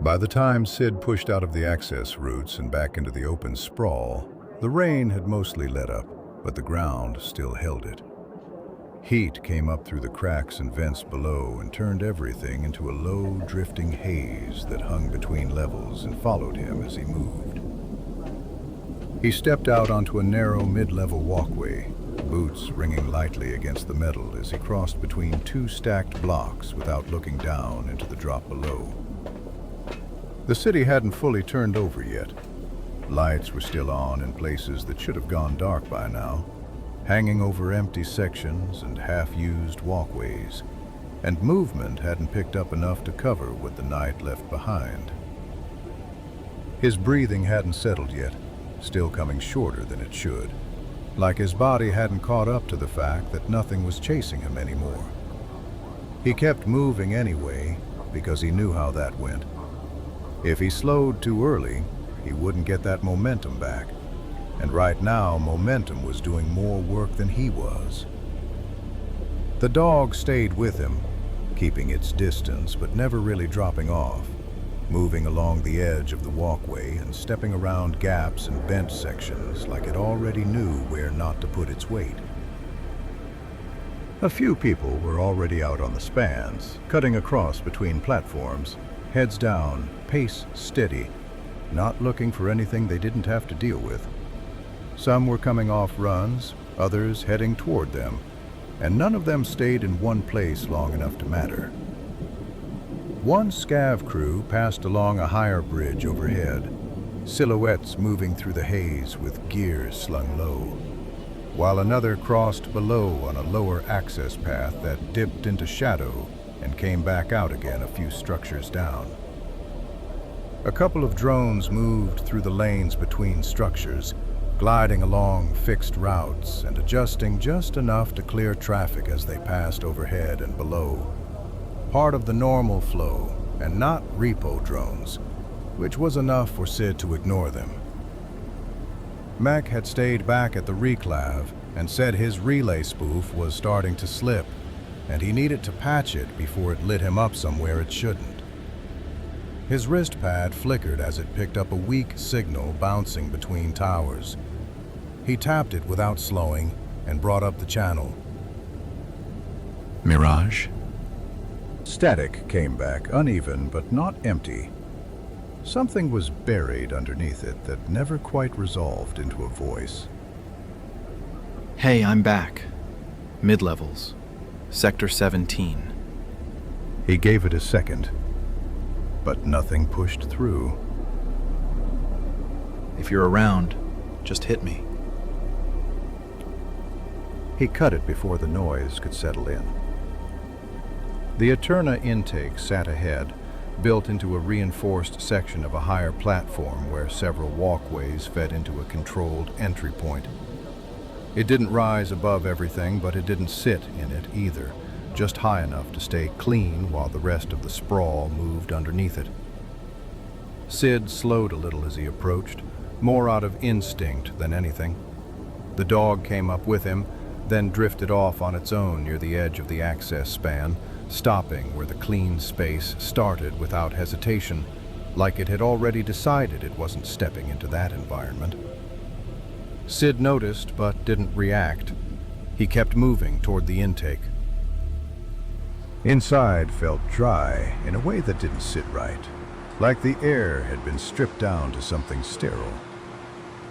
By the time Sid pushed out of the access routes and back into the open sprawl, the rain had mostly let up, but the ground still held it. Heat came up through the cracks and vents below and turned everything into a low, drifting haze that hung between levels and followed him as he moved. He stepped out onto a narrow mid-level walkway, boots ringing lightly against the metal as he crossed between two stacked blocks without looking down into the drop below. The city hadn't fully turned over yet. Lights were still on in places that should have gone dark by now, hanging over empty sections and half-used walkways, and movement hadn't picked up enough to cover what the night left behind. His breathing hadn't settled yet, still coming shorter than it should, like his body hadn't caught up to the fact that nothing was chasing him anymore. He kept moving anyway, because he knew how that went. If he slowed too early, he wouldn't get that momentum back. And right now, momentum was doing more work than he was. The dog stayed with him, keeping its distance but never really dropping off, moving along the edge of the walkway and stepping around gaps and bent sections like it already knew where not to put its weight. A few people were already out on the spans, cutting across between platforms, heads down, pace steady, not looking for anything they didn't have to deal with. Some were coming off runs, others heading toward them, and none of them stayed in one place long enough to matter. One Scav crew passed along a higher bridge overhead, silhouettes moving through the haze with gears slung low, while another crossed below on a lower access path that dipped into shadow and came back out again a few structures down. A couple of drones moved through the lanes between structures, gliding along fixed routes and adjusting just enough to clear traffic as they passed overhead and below. Part of the normal flow, and not repo drones, which was enough for Sid to ignore them. Mech had stayed back at the reclav and said his relay spoof was starting to slip, and he needed to patch it before it lit him up somewhere it shouldn't. His wrist pad flickered as it picked up a weak signal bouncing between towers. He tapped it without slowing and brought up the channel. Mirage? Static came back, uneven but not empty. Something was buried underneath it that never quite resolved into a voice. Hey, I'm back. Mid-levels. Sector 17. He gave it a second, but nothing pushed through. If you're around, just hit me. He cut it before the noise could settle in. The Aeterna intake sat ahead, built into a reinforced section of a higher platform where several walkways fed into a controlled entry point. It didn't rise above everything, but it didn't sit in it either, just high enough to stay clean while the rest of the sprawl moved underneath it. Sid slowed a little as he approached, more out of instinct than anything. The dog came up with him, then drifted off on its own near the edge of the access span, stopping where the clean space started without hesitation, like it had already decided it wasn't stepping into that environment. Sid noticed but didn't react. He kept moving toward the intake. Inside felt dry in a way that didn't sit right, like the air had been stripped down to something sterile.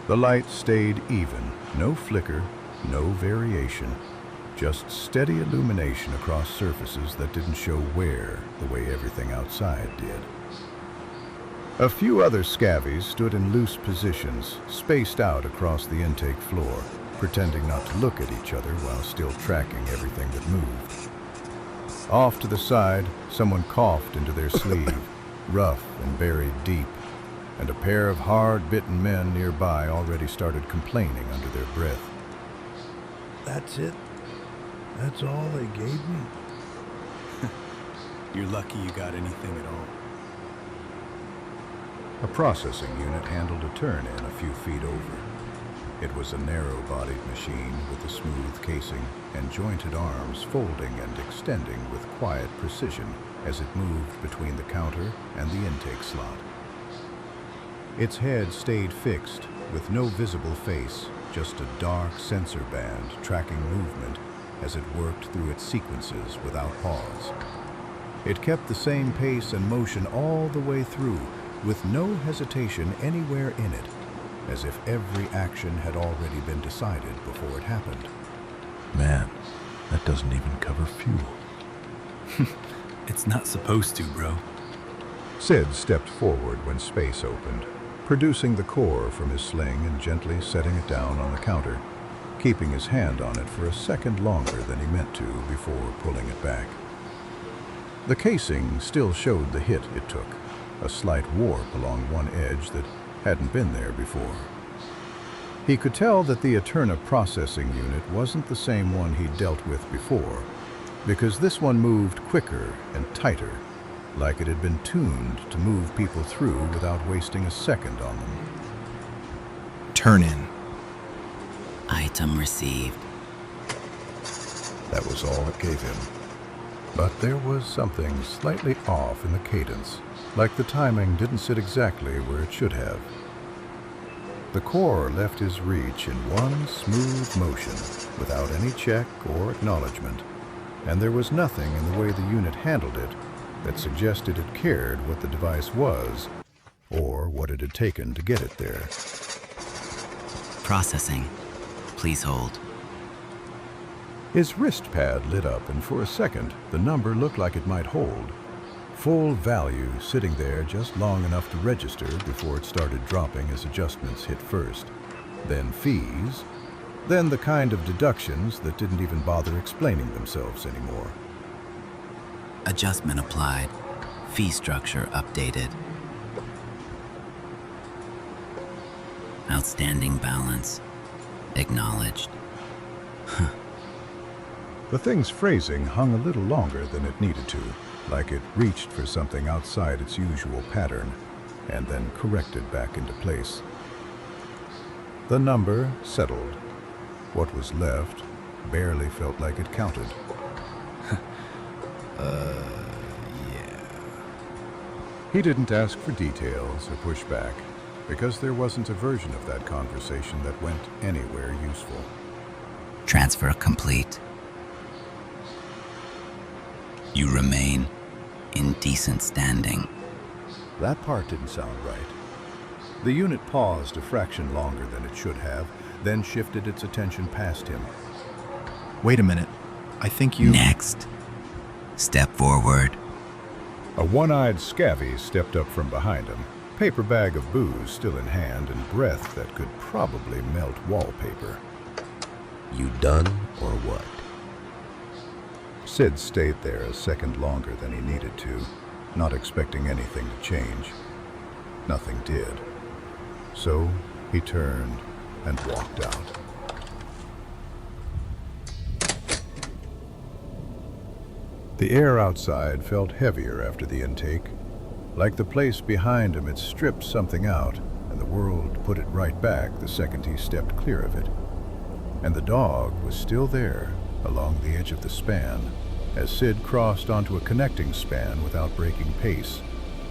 The light stayed even, no flicker, no variation, just steady illumination across surfaces that didn't show wear the way everything outside did. A few other scavies stood in loose positions, spaced out across the intake floor, pretending not to look at each other while still tracking everything that moved. Off to the side, someone coughed into their sleeve, rough and buried deep, and a pair of hard-bitten men nearby already started complaining under their breath. That's it? That's all they gave me? You're lucky you got anything at all. A processing unit handled a turn-in a few feet over. It was a narrow-bodied machine with a smooth casing and jointed arms folding and extending with quiet precision as it moved between the counter and the intake slot. Its head stayed fixed, with no visible face, just a dark sensor band tracking movement as it worked through its sequences without pause. It kept the same pace and motion all the way through, with no hesitation anywhere in it, as if every action had already been decided before it happened. Man, that doesn't even cover fuel. It's not supposed to, bro. Sid stepped forward when space opened, producing the core from his sling and gently setting it down on the counter, keeping his hand on it for a second longer than he meant to before pulling it back. The casing still showed the hit it took, a slight warp along one edge that hadn't been there before. He could tell that the Aeterna processing unit wasn't the same one he'd dealt with before, because this one moved quicker and tighter, like it had been tuned to move people through without wasting a second on them. Turn in. Item received. That was all it gave him. But there was something slightly off in the cadence, like the timing didn't sit exactly where it should have. The core left his reach in one smooth motion, without any check or acknowledgement, and there was nothing in the way the unit handled it that suggested it cared what the device was, or what it had taken to get it there. Processing. Please hold. His wrist pad lit up, and for a second, the number looked like it might hold. Full value sitting there just long enough to register before it started dropping as adjustments hit first. Then fees. Then the kind of deductions that didn't even bother explaining themselves anymore. Adjustment applied. Fee structure updated. Outstanding balance. Acknowledged. The thing's phrasing hung a little longer than it needed to, like it reached for something outside its usual pattern, and then corrected back into place. The number settled. What was left barely felt like it counted. Yeah. He didn't ask for details or push back, because there wasn't a version of that conversation that went anywhere useful. Transfer complete. You remain in decent standing. That part didn't sound right. The unit paused a fraction longer than it should have, then shifted its attention past him. Wait a minute. I think you... Next. Step forward. A one-eyed scavvy stepped up from behind him, paper bag of booze still in hand and breath that could probably melt wallpaper. You done or what? Sid stayed there a second longer than he needed to, not expecting anything to change. Nothing did. So he turned and walked out. The air outside felt heavier after the intake, like the place behind him had stripped something out, and the world put it right back the second he stepped clear of it. And the dog was still there, along the edge of the span, as Sid crossed onto a connecting span without breaking pace,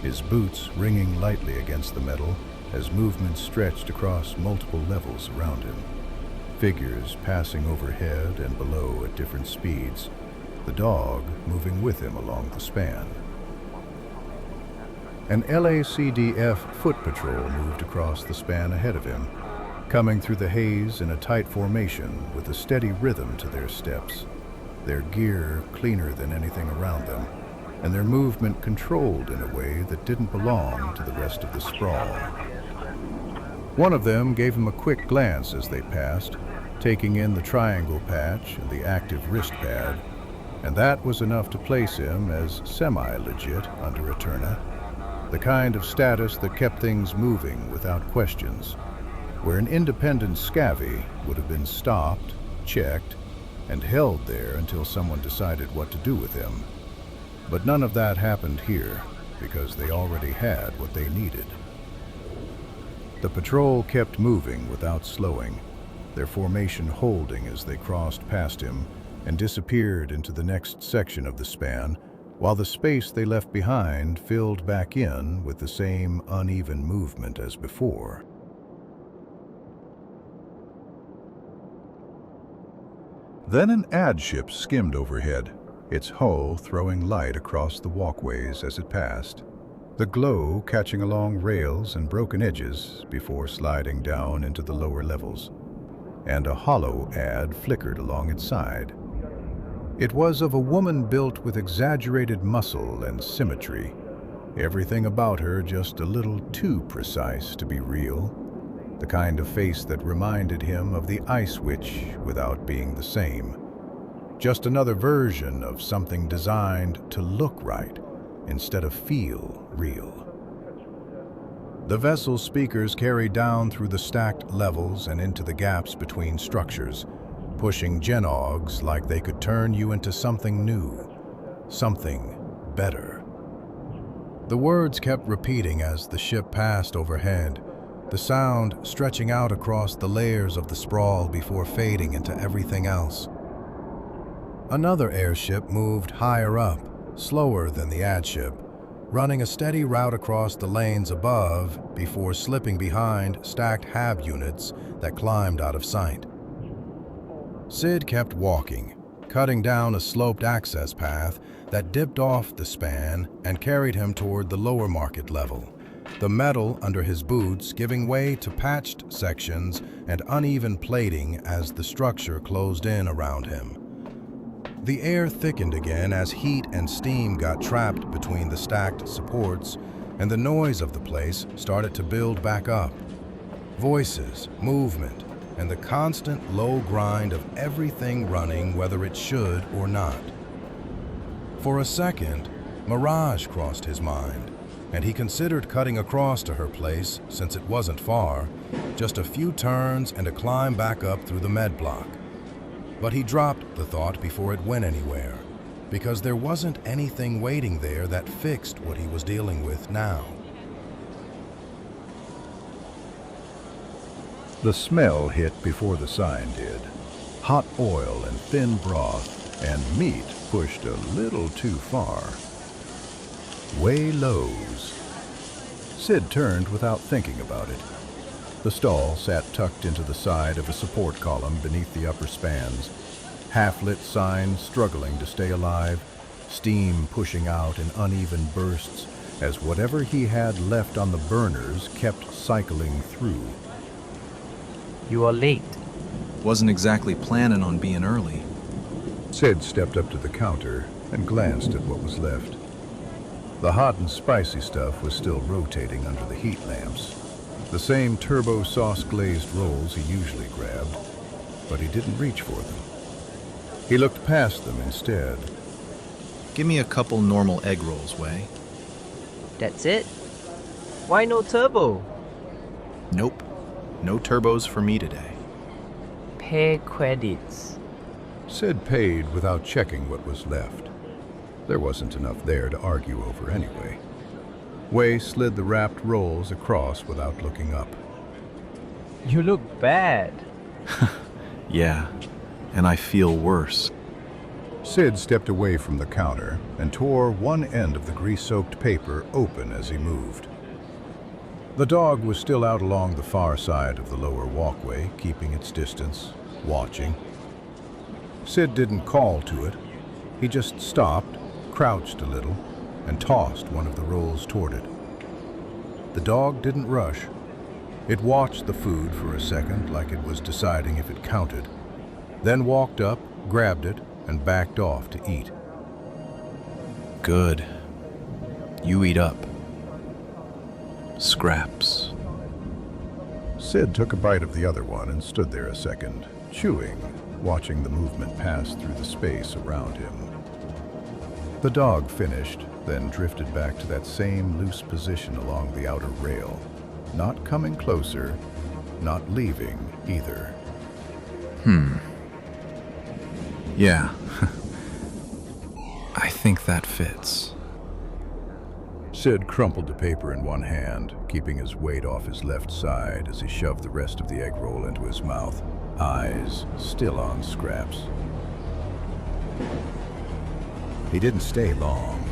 his boots ringing lightly against the metal as movement stretched across multiple levels around him. Figures passing overhead and below at different speeds, the dog moving with him along the span. An LACDF foot patrol moved across the span ahead of him, coming through the haze in a tight formation with a steady rhythm to their steps, their gear cleaner than anything around them, and their movement controlled in a way that didn't belong to the rest of the sprawl. One of them gave him a quick glance as they passed, taking in the triangle patch and the active wrist pad, and that was enough to place him as semi-legit under Aeterna, the kind of status that kept things moving without questions, where an independent scavvy would have been stopped, checked, and held there until someone decided what to do with him. But none of that happened here, because they already had what they needed. The patrol kept moving without slowing, their formation holding as they crossed past him and disappeared into the next section of the span, while the space they left behind filled back in with the same uneven movement as before. Then an ad ship skimmed overhead, its hull throwing light across the walkways as it passed, the glow catching along rails and broken edges before sliding down into the lower levels, and a hollow ad flickered along its side. It was of a woman built with exaggerated muscle and symmetry, everything about her just a little too precise to be real, the kind of face that reminded him of the Ice Witch without being the same. Just another version of something designed to look right instead of feel real. The vessel's speakers carried down through the stacked levels and into the gaps between structures, pushing genogs like they could turn you into something new, something better. The words kept repeating as the ship passed overhead, the sound stretching out across the layers of the sprawl before fading into everything else. Another airship moved higher up, slower than the ad ship, running a steady route across the lanes above before slipping behind stacked HAB units that climbed out of sight. Sid kept walking, cutting down a sloped access path that dipped off the span and carried him toward the lower market level, the metal under his boots giving way to patched sections and uneven plating as the structure closed in around him. The air thickened again as heat and steam got trapped between the stacked supports, and the noise of the place started to build back up. Voices, movement, and the constant low grind of everything running whether it should or not. For a second, Mirage crossed his mind, and he considered cutting across to her place since it wasn't far, just a few turns and a climb back up through the med block. But he dropped the thought before it went anywhere, because there wasn't anything waiting there that fixed what he was dealing with now. The smell hit before the sign did. Hot oil and thin broth, and meat pushed a little too far. Way lows. Sid turned without thinking about it. The stall sat tucked into the side of a support column beneath the upper spans, half-lit signs struggling to stay alive, steam pushing out in uneven bursts as whatever he had left on the burners kept cycling through. You are late. Wasn't exactly planning on being early. Sid stepped up to the counter and glanced at what was left. The hot and spicy stuff was still rotating under the heat lamps. The same turbo sauce-glazed rolls he usually grabbed, but he didn't reach for them. He looked past them instead. Give me a couple normal egg rolls, Wei. That's it? Why no turbo? Nope. No turbos for me today. Pay credits. Sid paid without checking what was left. There wasn't enough there to argue over anyway. Wei slid the wrapped rolls across without looking up. You look bad. Yeah, and I feel worse. Sid stepped away from the counter and tore one end of the grease-soaked paper open as he moved. The dog was still out along the far side of the lower walkway, keeping its distance, watching. Sid didn't call to it. He just stopped, crouched a little, and tossed one of the rolls toward it. The dog didn't rush. It watched the food for a second like it was deciding if it counted, then walked up, grabbed it, and backed off to eat. Good. You eat up. Scraps. Sid took a bite of the other one and stood there a second, chewing, watching the movement pass through the space around him. The dog finished, then drifted back to that same loose position along the outer rail, not coming closer, not leaving either. Yeah. I think that fits. Sid crumpled the paper in one hand, keeping his weight off his left side as he shoved the rest of the egg roll into his mouth, eyes still on Scraps. He didn't stay long.